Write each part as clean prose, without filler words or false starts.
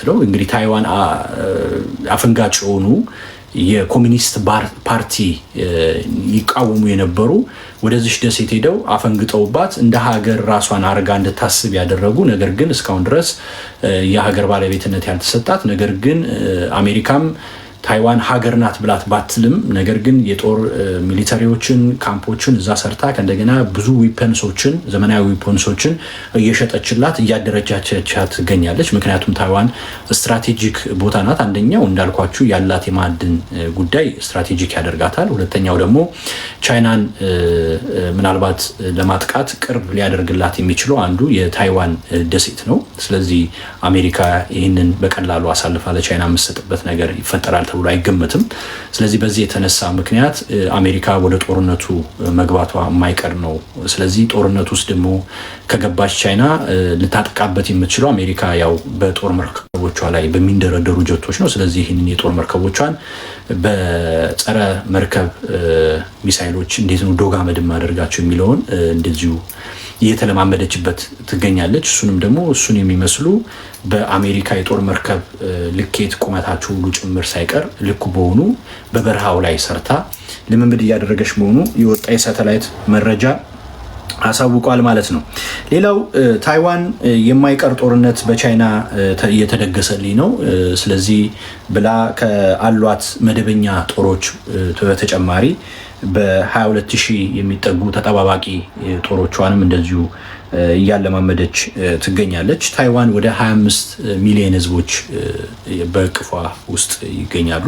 የምትለው እንግዲህ ታይዋን አፈንጋጭ የሆኑ የኮሚኒስት ፓርቲ ይቃወሙ የነበሩ ወደዚህ ደሴት ሄደው አፈንግጠውባት እንደ ሀገር ራሷን አርጋ እንድታስብ ያደረጉ ነገር ግን እስካሁን ድረስ የሀገር ባለቤትነት ያልተሰጣት ነገር ግን አሜሪካም ታይዋን ሀገር ናት ብላት ባትልም ነገር ግን የጦር ሚሊታሪዎችን ካምፖችን እዛ ሰርታ ከእንደገና ብዙ ዊፐንሶችን ዘመናዊ ዊፐንሶችን እየሸጠችላት እያደረጃቻት ትገኛለች። ምክንያቱም ታይዋን ስትራቴጂክ ቦታ ናት። አንደኛው እንዳልኳችሁ ያላት የማዕድን ጉዳይ ስትራቴጂክ ያደርጋታል። ሁለተኛው ደግሞ ቻይናን ምናልባት ለማጥቃት ቅርብ ሊያደርግላት የሚችለው አንዱ የታይዋን ደሴት ነው። ስለዚህ አሜሪካ ይህንን በቀላሉ አሳልፋ ለቻይና የምትሰጥበት ነገር ይፈጠራል ተብሎ አይገመትም። ስለዚህ በዚህ የተነሳ ምክንያት አሜሪካ ወደ ጦርነቱ መግባቷ የማይቀር ነው። ስለዚህ ጦርነቱ ውስጥ ደግሞ ከገባች ቻይና ልታጠቃበት የምትችለው አሜሪካ ያው በጦር መርከቦቿ ላይ በሚንደረደሩ ጀቶች ነው። ስለዚህ ይህንን የጦር መርከቦቿን በጸረ መርከብ ሚሳይሎች እንዴት ነው ዶግ አመድ ማደርጋቸው የሚለውን እንደዚሁ እየተለማመደችበት ትገኛለች። እሱንም ደግሞ እሱን የሚመስሉ በአሜሪካ የጦር መርከብ ልኬት ቁመታቸው ሁሉ ጭምር ሳይቀር ልኩ በሆኑ በበረሃው ላይ ሰርታ ልምምድ እያደረገች መሆኑ የወጣ የሳተላይት መረጃ አሳውቋል ማለት ነው። ሌላው ታይዋን የማይቀር ጦርነት በቻይና እየተደገሰልኝ ነው ስለዚህ ብላ ከአሏት መደበኛ ጦሮች በተጨማሪ በ22000 የሚጠጉ ተጠባባቂ ጦሮቿንም እንደዚሁ እያለማመደች ትገኛለች። ታይዋን ወደ 25 ሚሊዮን ህዝቦች በቅፏ ውስጥ ይገኛሉ።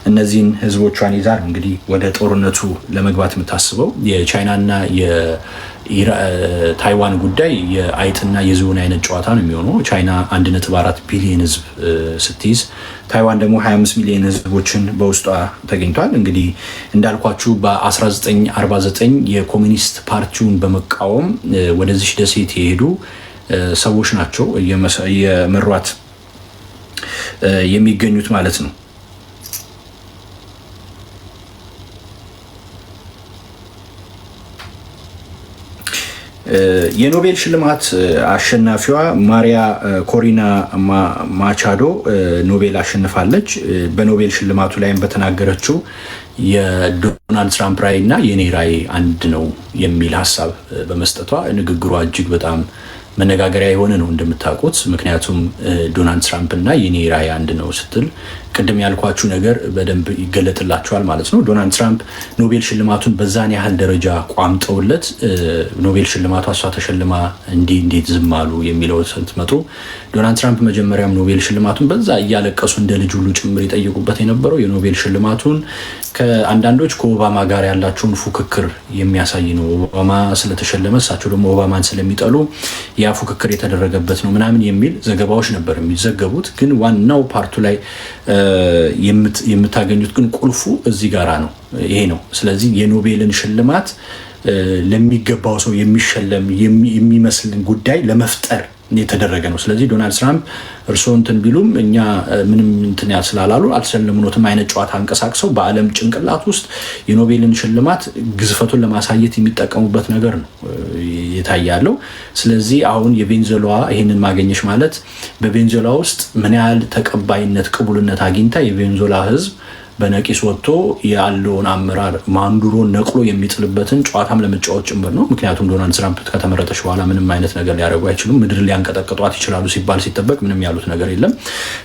እነዚህን ህዝቦቿን ይዛ እንግዲህ ወደ ጦርነቱ ለመግባት የምታስበው የቻይናና የታይዋን ጉዳይ የአይጥና የዝሆን አይነት ጨዋታ ነው የሚሆነው። ቻይና 1.4 ቢሊዮን ህዝብ ስትይዝ ታይዋን ደግሞ 25 ሚሊዮን ህዝቦችን በውስጧ ተገኝቷል። እንግዲህ እንዳልኳችሁ በ1949 የኮሚኒስት ፓርቲውን በመቃወም ወደዚህ ደሴት የሄዱ ሰዎች ናቸው እየመሯት የሚገኙት ማለት ነው። የኖቤል ሽልማት አሸናፊዋ ማሪያ ኮሪና ማቻዶ ኖቤል አሸንፋለች። በኖቤል ሽልማቱ ላይም በተናገረችው የዶናልድ ትራምፕ ራዕይ እና የኔ ራዕይ አንድ ነው የሚል ሀሳብ በመስጠቷ ንግግሯ እጅግ በጣም መነጋገሪያ የሆነ ነው እንደምታውቁት። ምክንያቱም ዶናልድ ትራምፕ እና የኔ ራዕይ አንድ ነው ስትል ቅድም ያልኳችሁ ነገር በደንብ ይገለጥላቸዋል ማለት ነው። ዶናልድ ትራምፕ ኖቤል ሽልማቱን በዛን ያህል ደረጃ ቋምጠውለት ኖቤል ሽልማቱ እሷ ተሸልማ እንዴት ዝም አሉ የሚለው ስትመጡ ዶናልድ ትራምፕ መጀመሪያም ኖቤል ሽልማቱን በዛ እያለቀሱ እንደ ልጅ ሁሉ ጭምር የጠየቁበት የነበረው የኖቤል ሽልማቱን ከአንዳንዶች ከኦባማ ጋር ያላቸውን ፉክክር የሚያሳይ ነው። ኦባማ ስለተሸለመ እሳቸው ደግሞ ኦባማን ስለሚጠሉ ያ ፉክክር የተደረገበት ነው ምናምን የሚል ዘገባዎች ነበር የሚዘገቡት። ግን ዋናው ፓርቱ ላይ የምታገኙት ግን ቁልፉ እዚህ ጋራ ነው። ይሄ ነው። ስለዚህ የኖቤልን ሽልማት ለሚገባው ሰው የሚሸለም የሚመስል ጉዳይ ለመፍጠር የተደረገ ነው። ስለዚህ ዶናልድ ትራምፕ እርስዎ እንትን ቢሉም እኛ ምንም እንትን ስላላሉ አልተሸለምኖትም አይነት ጨዋታ አንቀሳቅሰው በዓለም ጭንቅላት ውስጥ የኖቤልን ሽልማት ግዝፈቱን ለማሳየት የሚጠቀሙበት ነገር ነው የታያለው። ስለዚህ አሁን የቬንዙዌላ ይህንን ማገኘሽ ማለት በቬንዙዌላ ውስጥ ምን ያህል ተቀባይነት ቅቡልነት አግኝታ የቬንዙዌላ ህዝብ በነቂስ ወጥቶ ያለውን አመራር ማንዱሮን ነቅሎ የሚጥልበትን ጨዋታም ለመጫወት ጭምር ነው። ምክንያቱም ዶናልድ ትራምፕ ከተመረጠች በኋላ ምንም አይነት ነገር ሊያደርጉ አይችሉም፣ ምድር ሊያንቀጠቅጧት ይችላሉ ሲባል ሲጠበቅ ምንም ያሉት ነገር የለም።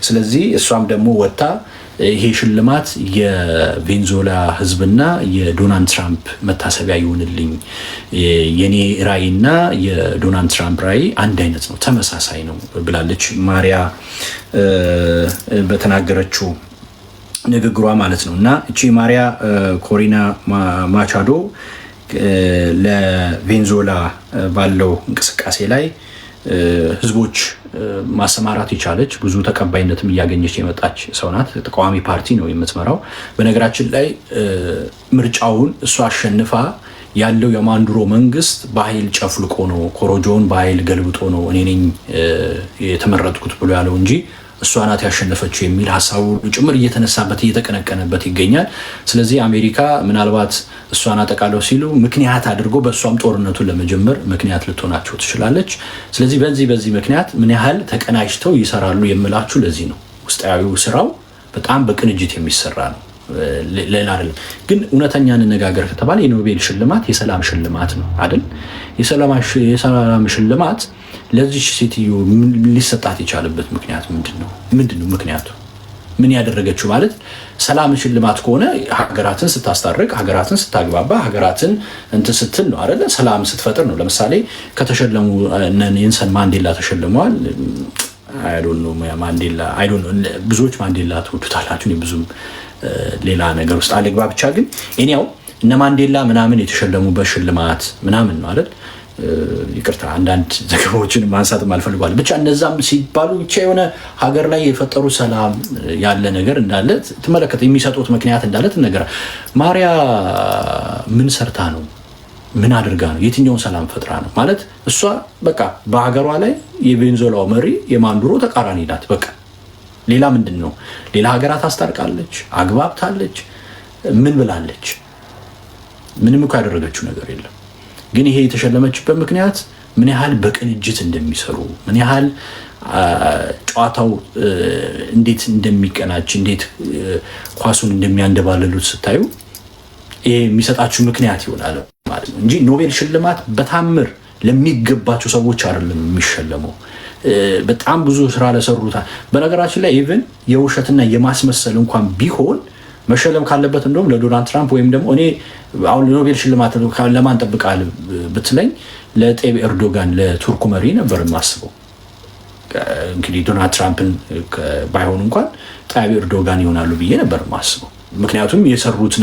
ስለዚህ እሷም ደግሞ ወጥታ ይሄ ሽልማት የቬንዙዌላ ህዝብና የዶናልድ ትራምፕ መታሰቢያ ይሁንልኝ፣ የኔ ራዕይና የዶናልድ ትራምፕ ራዕይ አንድ አይነት ነው፣ ተመሳሳይ ነው ብላለች ማሪያ በተናገረችው ንግግሯ ማለት ነው። እና እቺ ማሪያ ኮሪና ማቻዶ ለቬንዙዌላ ባለው እንቅስቃሴ ላይ ህዝቦች ማሰማራት የቻለች ብዙ ተቀባይነትም እያገኘች የመጣች ሰው ናት። ተቃዋሚ ፓርቲ ነው የምትመራው። በነገራችን ላይ ምርጫውን እሷ አሸንፋ ያለው የማንዱሮ መንግስት በኃይል ጨፍልቆ ነው ኮሮጆውን በኃይል ገልብጦ ነው እኔ ነኝ የተመረጥኩት ብሎ ያለው እንጂ እሷ ናት ያሸነፈችው የሚል ሀሳቡ ጭምር እየተነሳበት እየተቀነቀነበት ይገኛል። ስለዚህ አሜሪካ ምናልባት እሷን አጠቃለው ሲሉ ምክንያት አድርጎ በእሷም ጦርነቱን ለመጀመር ምክንያት ልትሆናቸው ትችላለች። ስለዚህ በዚህ ምክንያት ምን ያህል ተቀናጅተው ይሰራሉ የምላችሁ ለዚህ ነው። ውስጣዊው ስራው በጣም በቅንጅት የሚሰራ ነው፣ ሌላ አይደለም። ግን እውነተኛ እንነጋገር ከተባለ የኖቤል ሽልማት የሰላም ሽልማት ነው አይደል? የሰላም ሽልማት ለዚህ ሴትዮ ሊሰጣት የቻለበት ምክንያት ምንድነው? ምክንያቱ ምን ያደረገችው ማለት ሰላም ሽልማት ከሆነ ሀገራትን ስታስታርቅ፣ ሀገራትን ስታግባባ፣ ሀገራትን እንትን ስትል ነው አይደለ? ሰላም ስትፈጥር ነው። ለምሳሌ ከተሸለሙ ኔልሰን ማንዴላ ተሸልመዋል። ብዙዎች ማንዴላ ትወዱታላችሁ፣ ብዙም ሌላ ነገር ውስጥ አልግባ። ብቻ ግን እኔው እነ ማንዴላ ምናምን የተሸለሙበት ሽልማት ምናምን ነው አይደል? ይቅርታ አንዳንድ ዘገባዎችን ማንሳት አልፈልጓል። ብቻ እነዛም ሲባሉ ብቻ የሆነ ሀገር ላይ የፈጠሩ ሰላም ያለ ነገር እንዳለ ትመለከት፣ የሚሰጡት ምክንያት እንዳለ ትነገራ። ማሪያ ምን ሰርታ ነው? ምን አድርጋ ነው? የትኛውን ሰላም ፈጥራ ነው? ማለት እሷ በቃ በሀገሯ ላይ የቬንዙዌላው መሪ የማንዱሮ ተቃራኒ ናት። በቃ ሌላ ምንድን ነው? ሌላ ሀገራት አስታርቃለች፣ አግባብታለች፣ ምን ብላለች? ምንም እኮ ያደረገችው ነገር የለም። ግን ይሄ የተሸለመችበት ምክንያት ምን ያህል በቅንጅት እንደሚሰሩ፣ ምን ያህል ጨዋታው እንዴት እንደሚቀናጅ፣ እንዴት ኳሱን እንደሚያንደባለሉት ስታዩ ይሄ የሚሰጣችሁ ምክንያት ይሆናል ማለት ነው እንጂ ኖቤል ሽልማት በታምር ለሚገባቸው ሰዎች አይደለም የሚሸለመው። በጣም ብዙ ስራ ለሰሩታ። በነገራችን ላይ ኢቭን የውሸትና የማስመሰል እንኳን ቢሆን መሸለም ካለበት እንደውም ለዶናልድ ትራምፕ ወይም ደግሞ እኔ አሁን ኖቤል ሽልማት ለማን ጠብቃል ብትለኝ ለጤብ ኤርዶጋን ለቱርኩ መሪ ነበር የማስበው። እንግዲህ ዶናልድ ትራምፕን ባይሆን እንኳን ጤብ ኤርዶጋን ይሆናሉ ብዬ ነበር የማስበው። ምክንያቱም የሰሩት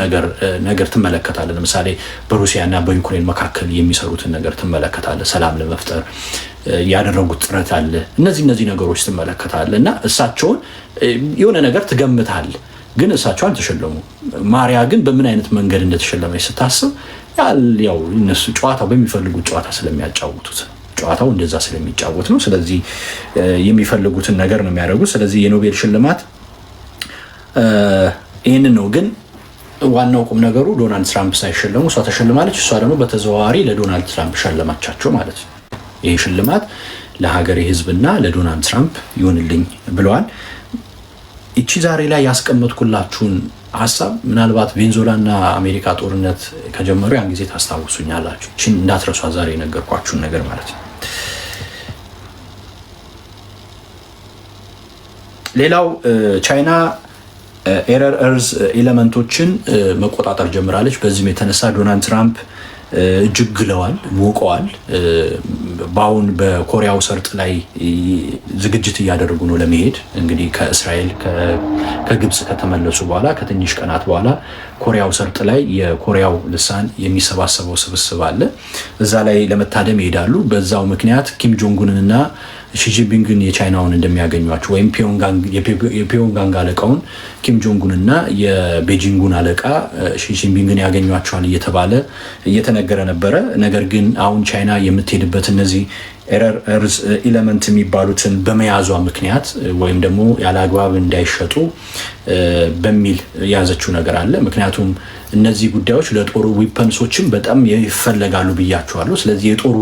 ነገር ትመለከታለ። ለምሳሌ በሩሲያና በዩክሬን መካከል የሚሰሩትን ነገር ትመለከታለ። ሰላም ለመፍጠር ያደረጉት ጥረት አለ። እነዚህ ነገሮች ትመለከታለ እና እሳቸውን የሆነ ነገር ትገምታል። ግን እሳቸው አልተሸለሙ። ማሪያ ግን በምን አይነት መንገድ እንደተሸለመች ስታስብ ያው እነሱ ጨዋታው በሚፈልጉት ጨዋታ ስለሚያጫውቱት ጨዋታው እንደዛ ስለሚጫወት ነው። ስለዚህ የሚፈልጉትን ነገር ነው የሚያደርጉት። ስለዚህ የኖቤል ሽልማት ይህንን ነው። ግን ዋናው ቁም ነገሩ ዶናልድ ትራምፕ ሳይሸለሙ እሷ ተሸልማለች። እሷ ደግሞ በተዘዋዋሪ ለዶናልድ ትራምፕ ሸለማቻቸው ማለት ነው። ይሄ ሽልማት ለሀገሬ ሕዝብና ለዶናልድ ትራምፕ ይሁንልኝ ብለዋል። እቺ ዛሬ ላይ ያስቀመጥኩላችሁን ሀሳብ ምናልባት ቬንዙዌላና አሜሪካ ጦርነት ከጀመሩ ያን ጊዜ ታስታውሱኛላችሁ። እቺን እንዳትረሷ ዛሬ የነገርኳችሁን ነገር ማለት ነው። ሌላው ቻይና ኤረር እርዝ ኤሌመንቶችን መቆጣጠር ጀምራለች። በዚህም የተነሳ ዶናልድ ትራምፕ እጅግ ግለዋል፣ ሞቀዋል። በአሁን በኮሪያው ሰርጥ ላይ ዝግጅት እያደረጉ ነው ለመሄድ። እንግዲህ ከእስራኤል ከግብፅ ከተመለሱ በኋላ ከትንሽ ቀናት በኋላ ኮሪያው ሰርጥ ላይ የኮሪያው ልሳን የሚሰባሰበው ስብስብ አለ። እዛ ላይ ለመታደም ይሄዳሉ። በዛው ምክንያት ኪም ጆንጉንንና ሺጂንፒንግን የቻይናውን እንደሚያገኟቸው ወይም የፒዮንጋንግ አለቃውን ኪም ጆንጉንና የቤጂንጉን አለቃ ሺጂንፒንግን ያገኟቸዋል እየተባለ እየተነገረ ነበረ። ነገር ግን አሁን ቻይና የምትሄድበት እነዚህ ኤረር እርዝ ኤሌመንት የሚባሉትን በመያዟ ምክንያት ወይም ደግሞ ያለ አግባብ እንዳይሸጡ በሚል የያዘችው ነገር አለ። ምክንያቱም እነዚህ ጉዳዮች ለጦር ዊፐንሶችም በጣም ይፈለጋሉ ብያቸዋለሁ። ስለዚህ የጦር